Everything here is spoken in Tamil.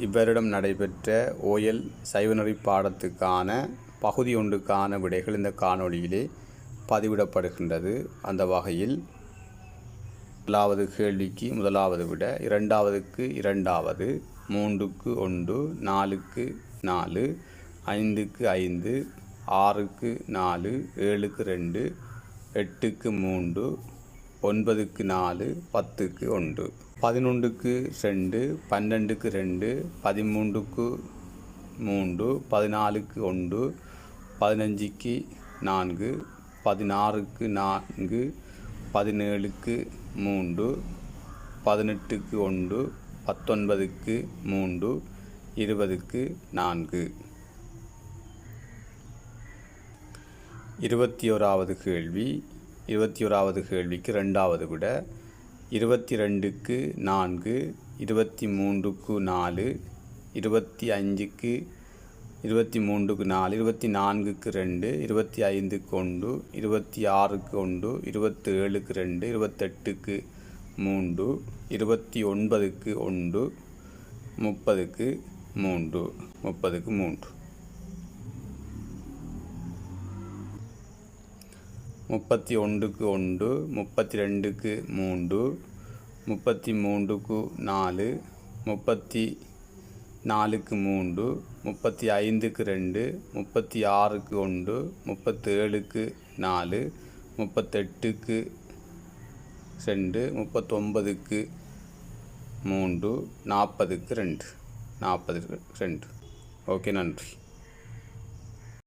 இவ்வருடம் நடைபெற்ற ஓயல் சைவநெறி பாடத்துக்கான பகுதி ஒன்றுக்கான விடைகள் இந்த காணொளியிலே பதிவிடப்படுகின்றது. அந்த வகையில் முதலாவது கேள்விக்கு முதலாவது விட, இரண்டாவதுக்கு இரண்டாவது, 3க்கு 1, 4க்கு 4, 5க்கு 5, 6க்கு 4, 7க்கு 2, 8க்கு 3, 9க்கு 4, 10க்கு 1, 11க்கு 2, 12க்கு 2, 13க்கு 3, 14க்கு 1, 15க்கு 4, 16க்கு 4, 17க்கு 3, 18க்கு 1, 19க்கு 3, 20க்கு 4. 21வது கேள்வி. 21வது கேள்விக்கு இரண்டாவது விட, 22க்கு 4, 23க்கு 4, 25க்கு 23க்கு 4, 24க்கு 2, 25க்கு 1, 26க்கு 1, 27க்கு 2, 28க்கு 3, 29க்கு 1, 30க்கு 3, 30க்கு 3. 31க்கு 1, 32க்கு 3, 33க்கு 4, 34க்கு 3, 35க்கு 2, 36க்கு 1, 37க்கு 4, 38க்கு 2, 39க்கு 3, 40க்கு 2. ஓகே, நன்றி.